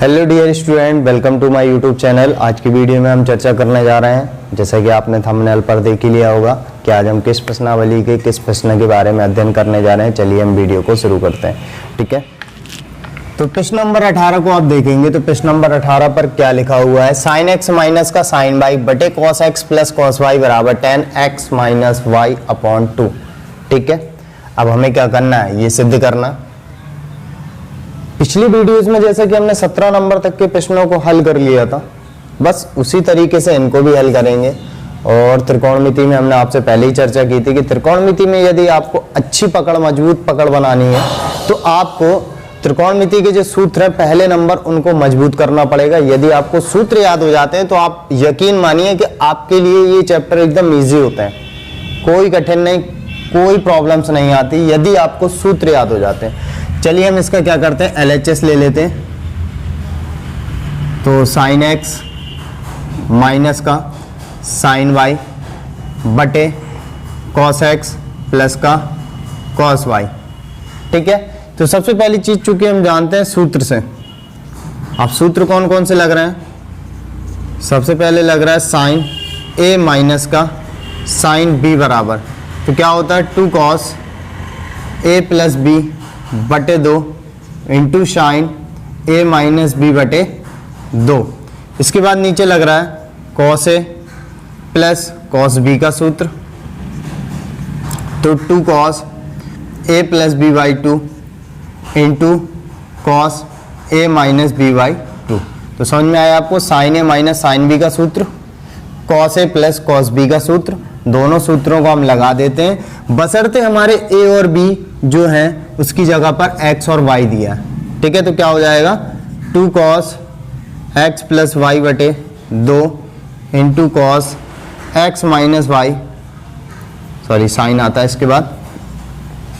Hello dear student, welcome to my YouTube channel. आज की video में हम चर्चा करने जा रहे हैं, जैसा कि आपने थंबनेल पर देख ही लिया होगा कि आज हम किस प्रश्नावली के किस प्रश्न के बारे में अध्ययन करने जा रहे हैं। चलिए हम वीडियो को शुरू करते हैं। ठीक है, तो प्रश्न नंबर 18 को आप देखेंगे तो प्रश्न नंबर 18 पर क्या लिखा हुआ है, साइन एक्स माइनस का साइन वाई बटे cos x plus cos y बराबर tan x minus y upon 2। ठीक है, अब हमें क्या करना है, ये सिद्ध करना। पिछली वीडियोस में जैसे कि हमने 17 नंबर तक के प्रश्नों को हल कर लिया था, बस उसी तरीके से इनको भी हल करेंगे। और त्रिकोणमिति में हमने आपसे पहले ही चर्चा की थी कि त्रिकोणमिति में यदि आपको अच्छी पकड़, मजबूत पकड़ बनानी है तो आपको त्रिकोणमिति के जो सूत्र है पहले नंबर उनको मजबूत करना पड़ेगा। यदि आपको सूत्र याद हो जाते हैं तो आप यकीन मानिए कि आपके लिए ये चैप्टर एकदम ईजी होते हैं, कोई कठिन नहीं, कोई प्रॉब्लम्स नहीं आती यदि आपको सूत्र याद हो जाते हैं। चलिए हम इसका क्या करते हैं, LHS ले लेते हैं। तो साइन एक्स माइनस का साइन वाई बटे कॉस एक्स प्लस का कॉस वाई। ठीक है, तो सबसे पहली चीज चूंकि हम जानते हैं सूत्र से, अब सूत्र कौन कौन से लग रहे हैं। सबसे पहले लग रहा है साइन ए माइनस का साइन बी बराबर, तो क्या होता है 2 कॉस ए प्लस बी बटे 2 into sine A minus B बटे 2। इसके बाद नीचे लग रहा है cos A plus cos B का सूत्र, तो 2 cos A plus B by 2 into cos A minus B by 2। तो समझ में आया आपको, sine A minus sine B का सूत्र, cos A plus cos B का सूत्र, दोनों सूत्रों को हम लगा देते हैं बशर्ते हमारे ए और बी जो है उसकी जगह पर x और y दिया है। ठीक है, तो क्या हो जाएगा 2 कॉस एक्स प्लस वाई बटे 2 into cos x minus y, sorry sine आता है इसके बाद,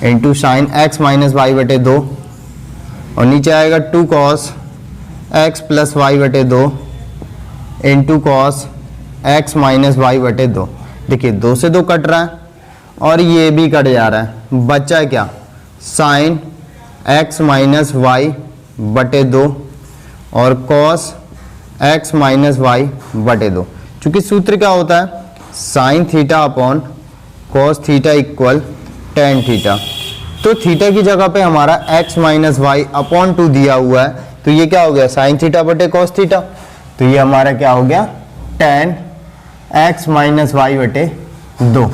into sine x minus y बटे 2, और नीचे आएगा 2 कॉस एक्स प्लस वाई बटे 2 into cos x minus y बटे 2। देखिए 2 से 2 कट रहा है और ये भी कट जा रहा है, बचा क्या साइन एक्स माइनस वाई बटे 2 और कॉस एक्स माइनस वाई बटे 2। चूंकि सूत्र क्या होता है, sine theta upon cos theta equal tan theta, तो थीटा की जगह पे हमारा एक्स माइनस वाई अपॉन 2 दिया हुआ है, तो ये क्या हो गया साइन थीटा बटे कॉस थीटा, तो ये हमारा क्या हो गया टेन एक्स माइनस वाई बटे 2,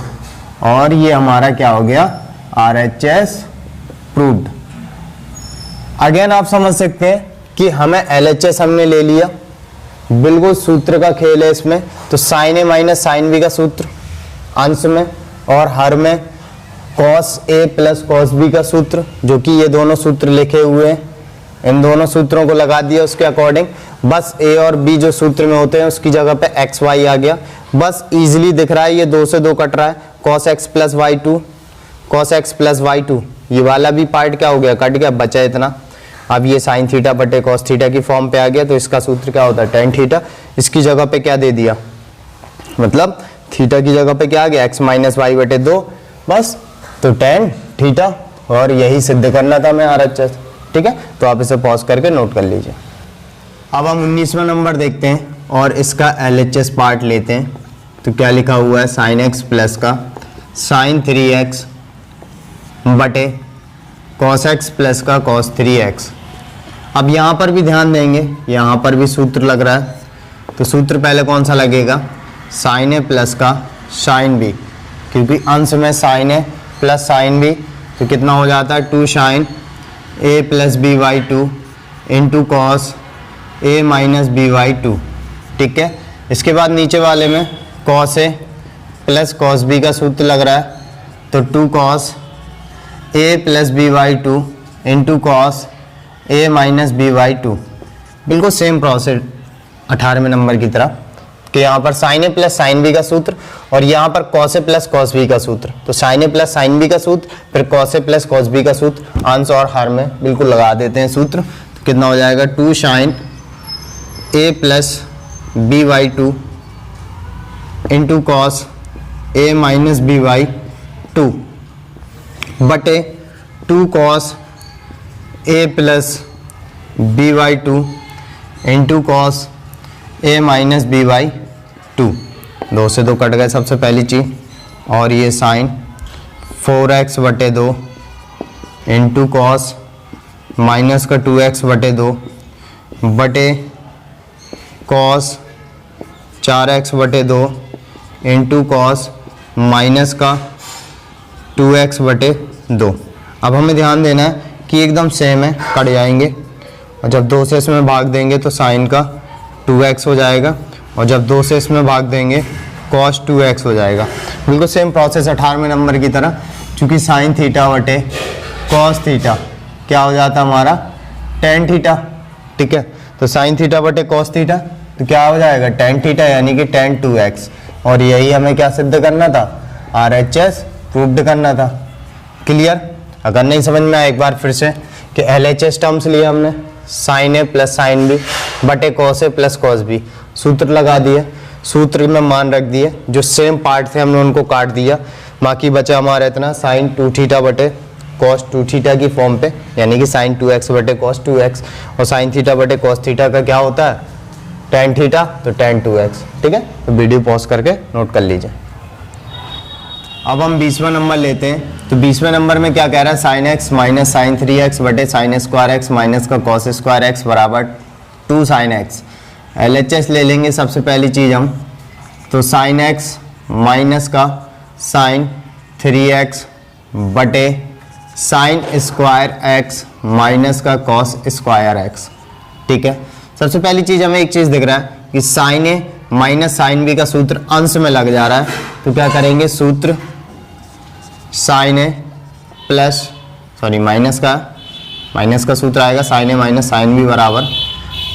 और ये हमारा क्या हो गया RHS प्रूव्ड। अगेन आप समझ सकते हैं कि हमें LHS हमने ले लिया, बिल्कुल सूत्र का खेल है इसमें। तो sine A minus sine B का सूत्र अंश में, और हर में cos A plus cos B का सूत्र, जो कि ये दोनों सूत्र लिखे हुए हैं, इन दोनों सूत्रों को लगा दिया उसके अकॉर्डिंग। बस ए और बी जो सूत्र में होते हैं उसकी जगह पे एक्स वाई आ गया, बस इजीली दिख रहा है। ये 2 से 2 कट रहा है, cos x plus y 2, cos x plus y 2, ये वाला भी पार्ट क्या हो गया कट गया, बचा इतना। अब ये साइन थीटा बटे कॉस थीटा की फॉर्म पे आ गया, तो इसका सूत्र क्या होता है टेन थीटा। इसकी जगह पे क्या दे दिया, मतलब थीटा की जगह पे क्या आ गया एक्स माइनस वाई बटे 2, बस तो टेन थीटा, और यही सिद्ध करना था मैं RHS। ठीक है, तो आप इसे पॉज करके नोट कर लीजिए। अब हम 19वां नंबर देखते हैं और इसका LHS पार्ट लेते हैं। तो क्या लिखा हुआ है, साइन एक्स प्लस का साइन 3x बटे कॉस एक्स प्लस का कॉस 3x। अब यहाँ पर भी ध्यान देंगे, यहाँ पर भी सूत्र लग रहा है, तो सूत्र पहले कौन सा लगेगा, साइन ए प्लस का साइन बी, क्योंकि अंश में sine A plus sine B, तो कितना हो जाता है 2 sine A plus B by 2 into cos A minus B by 2। ठीक है, इसके बाद नीचे वाले में cos A plus cos B का सूत्र लग रहा है, तो 2 cos A plus B by 2 into cos A minus B by 2। बिल्कुल सेम प्रोसेस 18वें नंबर की तरह, कि यहाँ पर sign A plus sine B का सूत्र और यहाँ पर cos A plus cos B का सूत्र, तो sine A plus sine B का सूत्र फिर cos A plus cos B का सूत्र, अंश और हर में बिल्कुल लगा देते हैं सूत्र। तो कितना हो जाएगा 2 sine A plus B by 2 into cos A minus B by 2 बटे 2 cos A plus B by 2 into cos A minus B by 2, 2 से 2 कट गए सबसे पहली चीज़, और ये साइन 4x बटे 2 इंटू कॉस माइनस का 2x बटे 2 बटे कॉस 4x बटे 2 इंटू कॉस माइनस का 2x बटे 2। अब हमें ध्यान देना है कि एकदम सेम है, कट जाएंगे, और जब 2 से इसमें भाग देंगे तो साइन का 2x हो जाएगा, और जब 2 से इसमें भाग देंगे cos 2x हो जाएगा। बिल्कुल सेम प्रोसेस 18वें नंबर की तरह, चूँकि साइन थीटा बटे कॉस थीटा क्या हो जाता हमारा टेन थीटा, ठीक है। तो साइन थीटा बटे कॉस थीटा तो क्या हो जाएगा टेन थीटा, यानी कि टेन 2x, और यही हमें क्या सिद्ध करना था, RHS प्रूव्ड करना था। क्लियर? अगर नहीं समझ में आया एक बार फिर से कि LHS टर्म्स लिए हमने sign A plus sine B बटे cos A plus cos B, सूत्र लगा दिए, सूत्र में मान रख दिए, जो सेम पार्ट थे हमने उनको काट दिया, बाकी बचा हमारा इतना साइन 2 थीटा बटे कॉस 2 थीटा की फॉर्म पे, यानी कि साइन 2x बटे कॉस 2x, और साइन थीटा बटे कॉस थीटा का क्या होता है टेन थीटा, तो टेन 2x, ठीक है। तो वीडियो पॉज करके नोट कर लीजिए। अब हम 20वां नंबर लेते हैं। तो 20वें नंबर में क्या कह रहा है, sign x minus sign 3x बटे साइन स्क्वायर x माइनस का कॉस स्क्वायर x बराबर 2 साइन x। LHS ले लेंगे सबसे पहली चीज़ हम, तो साइन x माइनस का साइन 3x बटे साइन स्क्वायर x माइनस का कॉस स्क्वायर x, ठीक है। सबसे पहली चीज़ हमें एक चीज़ दिख रहा है कि sign A minus sine B का सूत्र अंश में लग जा रहा है, तो क्या करेंगे सूत्र साइन ए प्लस माइनस का सूत्र आएगा sine A minus sine B बराबर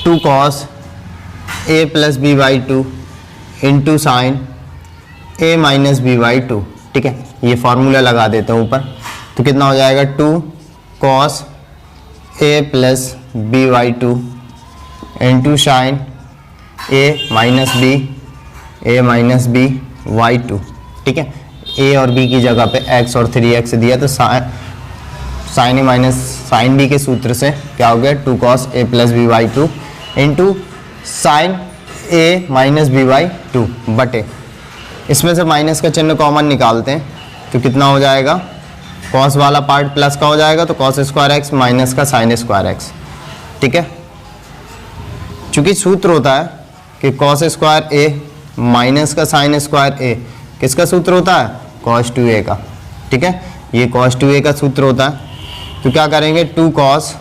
2 cos A plus B by 2 into sine A minus B by 2, ठीक है। ये फॉर्मूला लगा देते हैं ऊपर, तो कितना हो जाएगा 2 cos A plus B by 2 into sine A minus B by 2, ठीक है। ए और बी की जगह पे x और 3x दिया, तो sine A minus sine B के सूत्र से क्या हो गया 2 cos A plus B by 2 into sine A minus B by 2 बटे, इसमें से माइनस का चिन्ह कॉमन निकालते हैं, तो कितना हो जाएगा कॉस वाला पार्ट प्लस का हो जाएगा, तो कॉस स्क्वायर x माइनस का साइन स्क्वायर x, ठीक है। चूँकि सूत्र होता है कि कॉस स्क्वायर ए माइनस का साइन स्क्वायर ए, किसका सूत्र होता है कॉस 2a का, ठीक है। ये कॉस 2a का सूत्र होता है, तो क्या करेंगे 2 कॉस,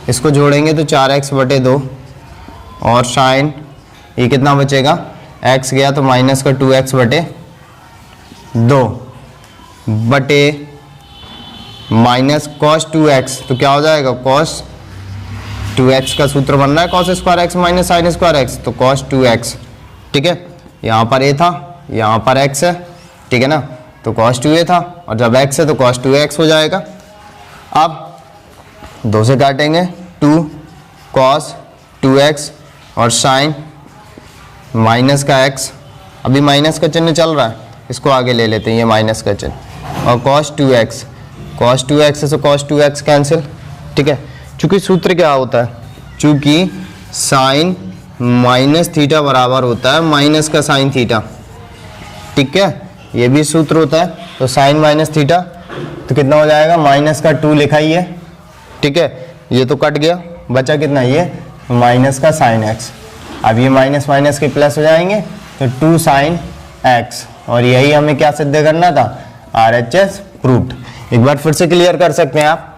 इसको जोड़ेंगे तो 4x बटे 2, और साइन ये कितना बचेगा x गया तो माइनस का 2x बटे 2 बटे माइनस कॉस 2x, तो क्या हो जाएगा कॉस 2x का सूत्र बन रहा है cos square x minus sine square x, तो कॉस 2x, ठीक है। यहाँ पर a था, यहाँ पर x है, ठीक है ना, तो cos 2a था, और जब x है तो cos 2x हो जाएगा। अब 2 से काटेंगे 2 cos 2x और साइन माइनस का x, अभी माइनस का चिन्ह चल रहा है, इसको आगे ले लेते हैं ये माइनस का चिन्ह, और cos 2x से cos 2x कैंसिल, ठीक है। चूँकि सूत्र क्या होता है, चूँकि साइन माइनस थीटा बराबर होता है माइनस का साइन थीटा, ठीक है, ये भी सूत्र होता है। तो साइन माइनस थीटा तो कितना हो जाएगा माइनस का 2 लिखा ही है, ठीक है। ये तो कट गया, बचा कितना ये माइनस का साइन x, अब ये माइनस माइनस के प्लस हो जाएंगे, तो 2 साइन x, और यही हमें क्या सिद्ध करना था RHS प्रूव्ड। एक बार फिर से क्लियर कर सकते हैं आप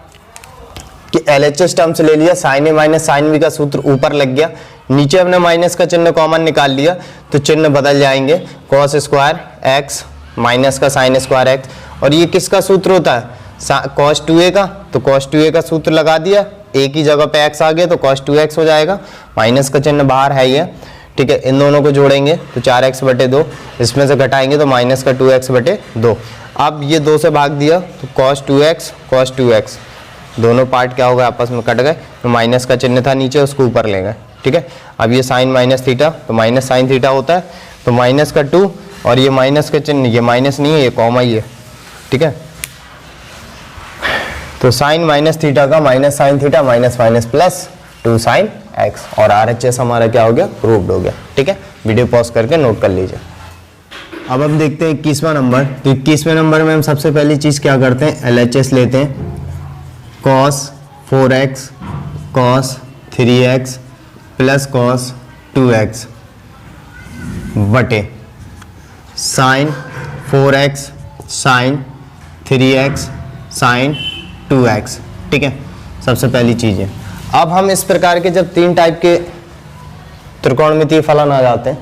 कि LHS टर्म्स ले लिया, sign A minus sine B का सूत्र ऊपर लग गया, नीचे हमने माइनस का चिन्ह कॉमन निकाल लिया, तो चिन्ह बदल जाएंगे कॉस स्क्वायर x माइनस का साइन स्क्वायर x, और ये किसका सूत्र होता है कॉस 2a का, तो कॉस 2a का सूत्र लगा दिया, a की जगह पे x आ गया तो कॉस 2x हो जाएगा, माइनस का चिन्ह बाहर है ये, ठीक है। इन दोनों को जोड़ेंगे तो 4x बटे 2, इसमें से घटाएंगे तो माइनस का 2x बटे 2। अब ये 2 से भाग दिया तो कॉस 2x दोनों पार्ट क्या होगा आपस में कट गए, तो माइनस का चिन्ह था नीचे उसको ऊपर ले गए, ठीक है। अब ये साइन माइनस थीटा, तो माइनस साइन थीटा होता है, तो माइनस का 2, और ये माइनस का चिन्ह, ये माइनस नहीं है ये कॉमा ही है, ठीक है। तो साइन माइनस थीटा का minus sine theta minus minus plus 2 sine x, और RHS हमारा क्या हो गया, प्रूव्ड हो गया। ठीक है, वीडियो पॉज करके नोट कर लीजिए। अब हम देखते हैं 21वां नंबर। तो 21वें नंबर में हम सबसे पहली चीज क्या करते हैं, LHS लेते हैं, cos 4x cos 3x plus cos 2x बटे sin 4x sin 3x sin 2x। ठीक है, सबसे पहली चीज है। अब हम इस प्रकार के जब तीन टाइप के त्रिकोणमितीय फलन आ जाते हैं,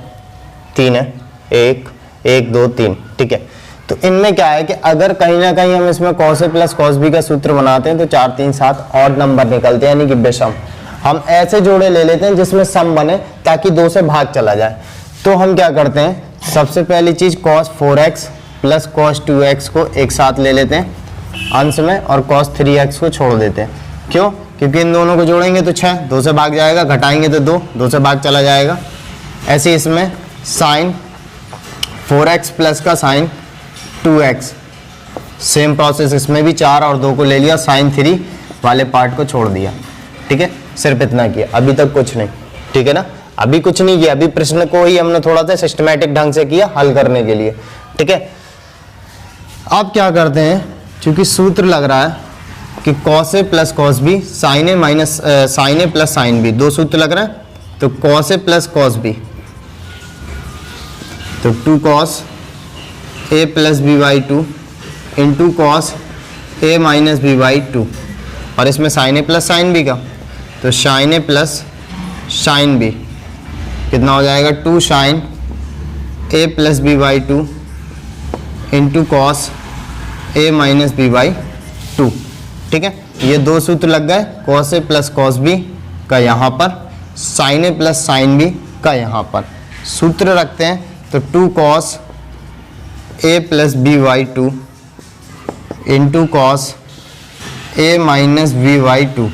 तीन है, 1 1 2 3, ठीक है, तो इनमें क्या है कि अगर कहीं ना कहीं हम इसमें cos a plus cos b का सूत्र बनाते हैं तो 4 3 7 ऑड नंबर निकलते हैं, यानी कि विषम। हम ऐसे जोड़े ले लेते हैं जिसमें सम बने ताकि 2 से भाग चला जाए। तो हम क्या करते हैं, सबसे पहली चीज cos 4x plus cos 2x को एक साथ ले लेते हैं अंश में, और cos 3x को छोड़ देते हैं। क्यों? क्योंकि इन दोनों को जोड़ेंगे तो 6, 2 से भाग जाएगा, घटाएंगे तो 2, 2 से भाग चला जाएगा। ऐसे इसमें sin 4x प्लस का sin 2x, सेम प्रोसेस इसमें भी 4 और 2 को ले लिया, sin 3 वाले पार्ट को छोड़ दिया। ठीक है, सिर्फ इतना किया, अभी तक कुछ नहीं। ठीक है ना, अभी कुछ नहीं किया, अभी प्रश्न को ही हमने थोड़ा सा सिस्टमैटिक ढंग से किया हल करने के लिए। ठीक है, अब क्या करते हैं, क्योंकि सूत्र लग रहा है कि cos a plus cos b sin a minus sin a plus sin b, दो सूत्र लग रहा है, तो cos a plus cos b, तो 2 cos a plus b by 2 into cos a minus b by 2, और इसमें sin a plus sin b का, तो sin a plus sin b कितना हो जाएगा, 2 sin a plus b by 2 into cos a minus b by 2। ठीक है, ये दो सूत्र लग गए, cos a plus cos b का यहाँ पर, sin a plus sin b का यहाँ पर। सूत्र रखते हैं तो 2 cos a plus b by 2 into cos a minus b by 2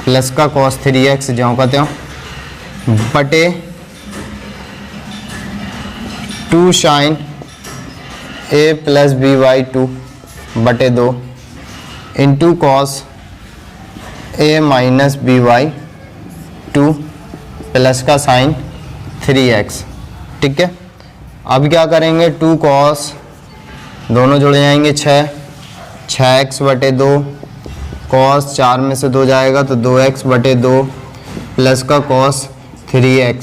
plus का cos 3x ज्यों का त्यों बटे 2 sin a plus b by 2 बटे 2 into cos a minus b by 2 plus का sin 3x। ठीक है, अब क्या करेंगे, 2 cos, दोनों जुड़ जाएंगे 6x बटे 2, cos 4 में से 2 जाएगा तो 2x बटे 2 प्लस का cos 3x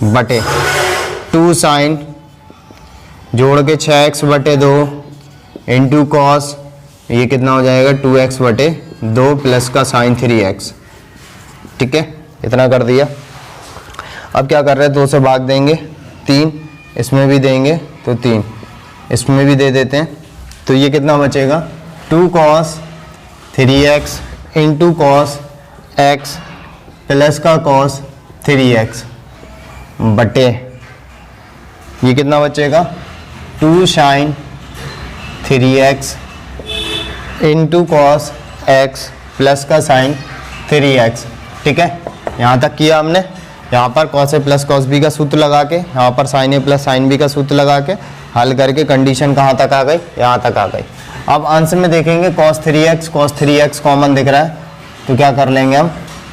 बटे 2 sin, जोड़ के 6x बटे 2 इंटू cos, ये कितना हो जाएगा 2x बटे 2 प्लस का sin 3x। ठीक है, इतना कर दिया। अब क्या कर रहे हैं, 2 से भाग देंगे, 3 इसमें भी देंगे तो 3 इसमें भी दे देते हैं, तो ये कितना बचेगा, 2 cos 3x into cos x plus का cos 3x बटे, ये कितना बचेगा, 2 sin 3x into cos x plus का sin 3x। ठीक है, यहाँ तक किया हमने। यहाँ पर cos a plus cos b का सूत्र लगा के, यहाँ पर sin a plus sin b का सूत्र लगा के हल करके कंडीशन कहाँ तक आ गई, यहाँ तक आ गई। अब आंसर में देखेंगे cos 3x कॉमन दिख रहा है, तो क्या कर लेंगे हम,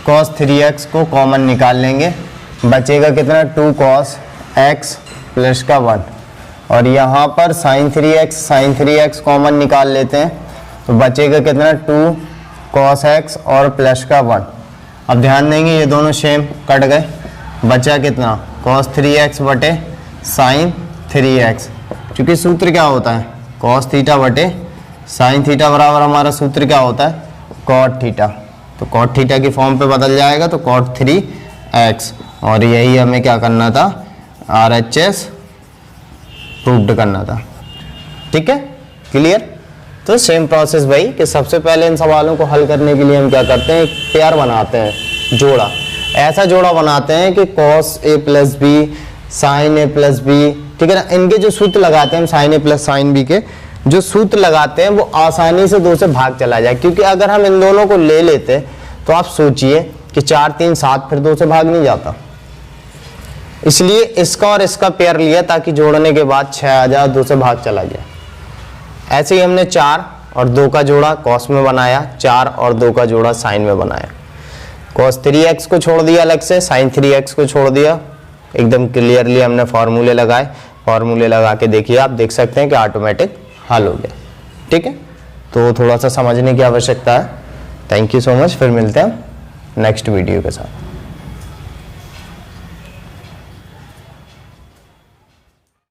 cos 3x को कॉमन निकाल लेंगे, बचेगा कितना, 2 cos x प्लस का 1, और यहाँ पर sin 3x कॉमन निकाल लेते हैं, तो बचेगा कितना, 2 cos x और प्लस का 1। अब ध्यान देंगे ये दोनों सेम कट गए, बचा कितना, cos 3x बटे sin 3x, क्योंकि सूत्र क्या होता है, cos थीटा बटे sin थीटा बराबर हमारा सूत्र क्या होता है, cot थीटा, तो cot थीटा की फॉर्म पे बदल जाएगा तो cot 3x, और यही हमें क्या करना था, RHS प्रूव्ड करना था। ठीक है, क्लियर। तो सेम प्रोसेस भाई कि सबसे पहले इन सवालों को हल करने के लिए हम क्या करते हैं, एक पेयर बनाते हैं, जोड़ा, ऐसा जोड़ा बनाते हैं कि cos a plus b sin a plus b, ठीक है ना, इनके जो सूत्र लगाते हैं हम sin a plus sin b के जो सूत्र लगाते हैं वो आसानी से 2 से भाग चला जाए, क्योंकि अगर हम इन दोनों को ले लेते तो आप सोचिए कि 4 3 7 फिर 2 से भाग नहीं जाता, इसलिए इसका और इसका पेयर लिया ताकि जोड़ने के बाद 6 आ जाए, 2 से भाग चला जाए। ऐसे ही हमने 4 और 2 का जोड़ा cos में बनाया, 4 और 2 का जोड़ा sin में बनाया। cos 3x को छोड़ दिया अलग से, sin 3x को छोड़ दिया, एकदम क्लियरली हमने फॉर्मूले लगाए, फॉर्मूले लगा के देखिए, आप देख सकते हैं कि ऑटोमेटिक हल हो गया। ठीक है, तो थोड़ा सा समझने की आवश्यकता है। थैंक यू सो मच, फिर मिलते हैं नेक्स्ट वीडियो के साथ।